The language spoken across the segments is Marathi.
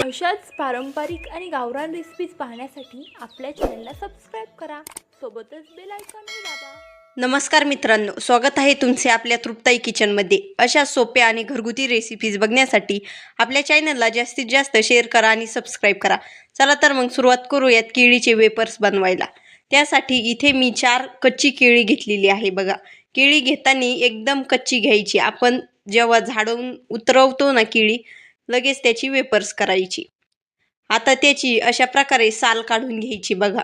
अशाच पारंपरिक आणि गावरान रेसिपीज पाहण्यासाठी आपल्या चॅनलला सबस्क्राईब करा, सोबतच बेल आयकॉनही दाबा. नमस्कार मित्रांनो, स्वागत आहे तुमचे आपल्या तृप्ताई किचनमध्ये. अशा सोप्या आणि घरगुती रेसिपीज बघण्यासाठी आपल्या चॅनलला जास्तीत जास्त शेअर करा आणि सबस्क्राईब करा. चला तर मग सुरुवात करूयात केळीचे वेपर्स बनवायला. त्यासाठी इथे मी 4 कच्ची केळी घेतलेली आहे. बघा, केळी घेताना एकदम कच्ची घ्यायची. आपण जेव्हा झाडून उतरवतो ना केळी, लगेच त्याची वेपर्स करायची. आता त्याची अशा प्रकारे साल काढून घ्यायची. बघा,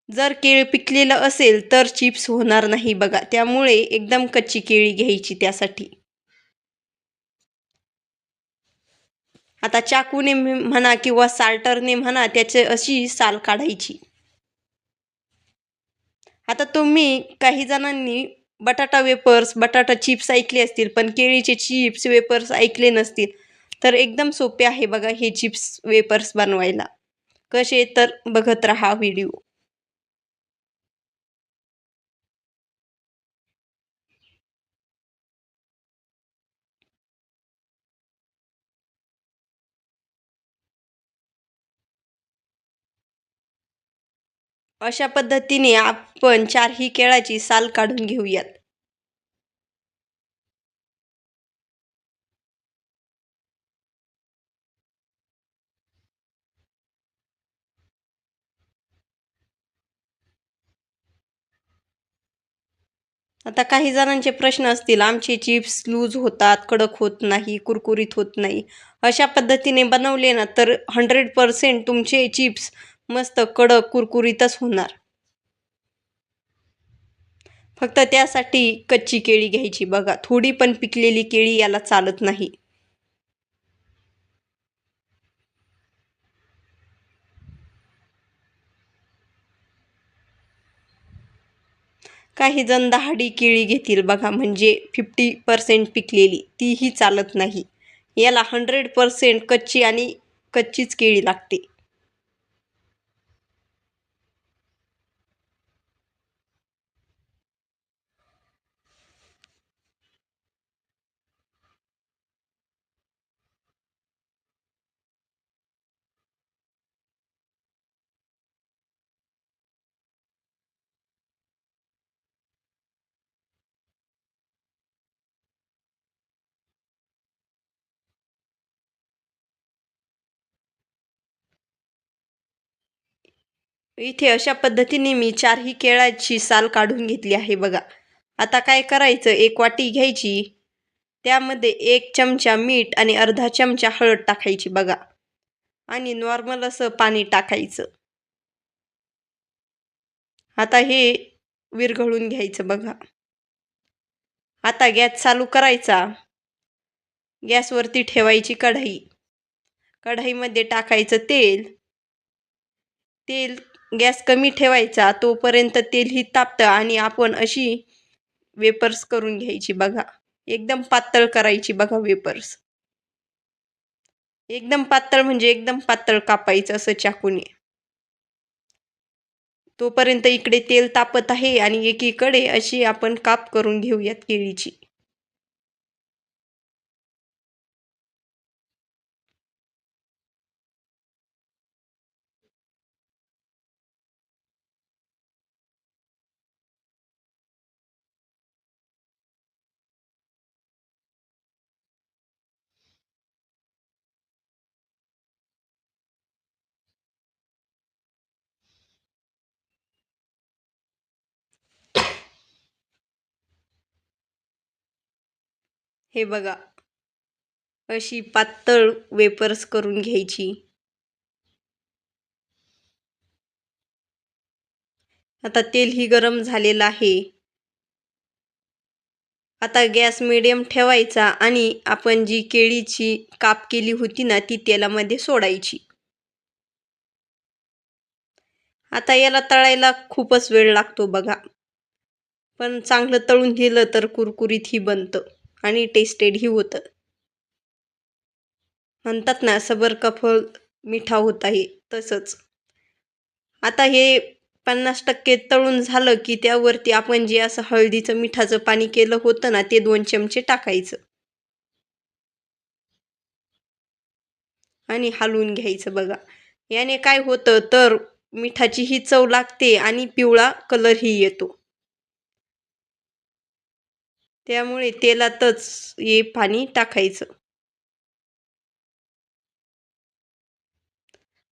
जर केळ पिकलेलं असेल तर चिप्स होणार नाही. बघा, त्यामुळे एकदम कच्ची केळी घ्यायची. त्यासाठी आता चाकूने म्हणा किंवा साल्टरने म्हणा त्याचे अशी साल काढायची. आता तुम्ही काही जणांनी बटाटा वेपर्स, बटाटा चिप्स ऐकले असतील, पण केळीचे चिप्स वेपर्स ऐकले नसतील, तर एकदम सोपे आहे बघा हे चिप्स वेपर्स बनवायला. कसे तर बघत राहा व्हिडिओ. अशा पद्धतीने आपण 4ही केळाची साल काढून घेऊयात. आता काही जणांचे प्रश्न असतील, आमचे चिप्स लूज होतात, कडक होत नाही, कुरकुरीत होत नाही. अशा पद्धतीने बनवले ना तर 100% तुमचे चिप्स मस्त कडक कुरकुरीतच होणार. फक्त त्यासाठी कच्ची केळी घ्यायची. बघा, थोडी पण पिकलेली केळी याला चालत नाही. काही जण दहाडी केळी घेतील. बघा, म्हणजे 50% पिकलेली, तीही चालत नाही. याला 100% कच्ची आणि कच्चीच केळी लागते. इथे अशा पद्धतीने मी 4ही केळाची साल काढून घेतली आहे. बघा, आता काय करायचं, एक वाटी घ्यायची, त्यामध्ये 1 चमचा मीठ आणि अर्धा चमचा हळद टाकायची. बघा, आणि नॉर्मल असं पाणी टाकायचं. आता हे विरघळून घ्यायचं. बघा, आता गॅस चालू करायचा. गॅसवरती ठेवायची कढई. कढईमध्ये टाकायचं तेल. गॅस कमी ठेवायचा, तोपर्यंत तेलही तापतं आणि आपण अशी वेपर्स करून घ्यायची. बघा, एकदम पातळ करायची. बघा, वेपर्स एकदम पातळ म्हणजे एकदम पातळ कापायचं असं चाकूने. तोपर्यंत इकडे तेल तापत आहे आणि एकीकडे अशी आपण काप करून घेऊयात केळीची. हे बघा, अशी पातळ वेपर्स करून घ्यायची. आता तेलही गरम झालेलं आहे. आता गॅस मिडियम ठेवायचा आणि आपण जी केळीची काप केली होती ना ती तेलामध्ये सोडायची. आता याला तळायला खूपच वेळ लागतो. बघा, पण चांगलं तळून दिलं तर कुरकुरीतही बनतं आणि टेस्टेडही होतं. म्हणतात ना, सबर का फल मिठा होत आहे, तसंच. आता हे 50% तळून झालं की त्यावरती आपण जे असं हळदीचं मिठाचं पाणी केलं होतं ना, ते 2 चमचे टाकायचं आणि हलवून घ्यायचं बघा. याने काय होतं तर मिठाची ही चव लागते आणि पिवळा कलरही येतो. त्यामुळे तेलातच हे पाणी टाकायचं.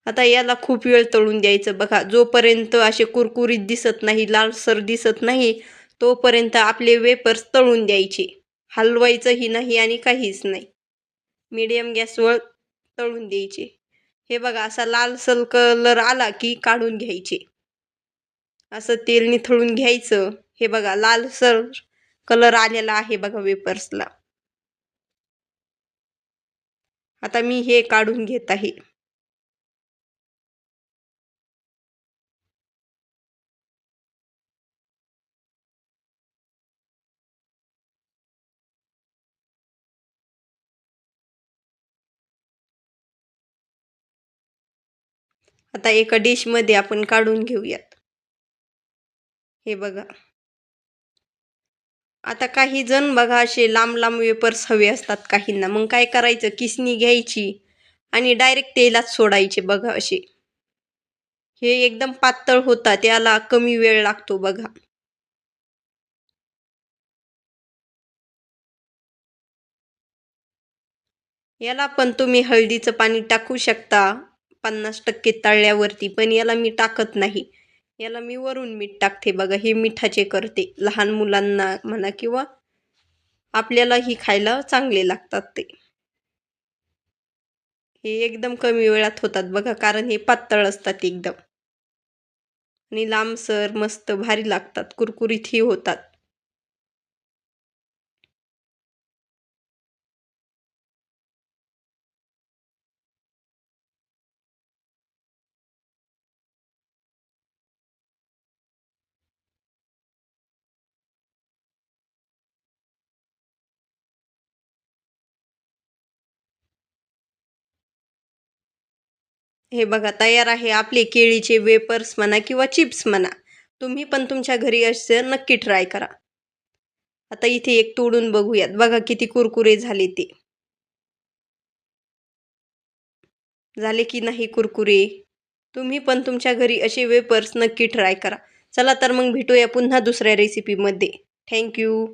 आता याला खूप वेळ तळून द्यायचं बघा. जोपर्यंत असे कुरकुरीत दिसत नाही, लालसर दिसत नाही, तोपर्यंत आपले वेफर्स तळून द्यायचे. हलवायचंही नाही आणि काहीच नाही. मीडियम गॅसवर तळून द्यायचे. हे बघा असा लालसर कलर आला की काढून घ्यायचे. असं तेल निथळून घ्यायचं. हे बघा लालसर कलर आलेला आहे बघा वेफर्सला. आता मी हे काढून घेत आहे. आता एका डिशमध्ये आपण काढून घेऊयात. हे बघा. आता काही जण बघा असे लांब लांब वेफर्स हवे असतात काहींना. मग काय करायचं, किसणी घ्यायची आणि डायरेक्ट तेलात सोडायचे बघा असे. हे एकदम पातळ होतात, त्याला कमी वेळ लागतो बघा. याला पण तुम्ही हळदीचं पाणी टाकू शकता 50% तळल्यावरती, पण याला मी टाकत नाही. याला मी वरून मीठ टाकते बघा. हे मिठाचे करते. लहान मुलांना म्हणा किंवा आपल्यालाही खायला चांगले लागतात ते. हे एकदम कमी वेळात होतात बघा, कारण हे पातळ असतात एकदम आणि लांबसर मस्त भारी लागतात, कुरकुरीतही होतात. हे बघा तयार आहे आपले केळीचे वेपर्स म्हणा किंवा चिप्स म्हणा. तुम्ही पण तुमच्या घरी असे नक्की ट्राय करा. आता इथे एक तोडून बघूयात. बघा किती कुरकुरे झाले ते. झाले की नाही कुरकुरे? तुम्ही पण तुमच्या घरी असे वेपर्स नक्की ट्राय करा. चला तर मग भेटूया पुन्हा दुसऱ्या रेसिपीमध्ये. Thank you.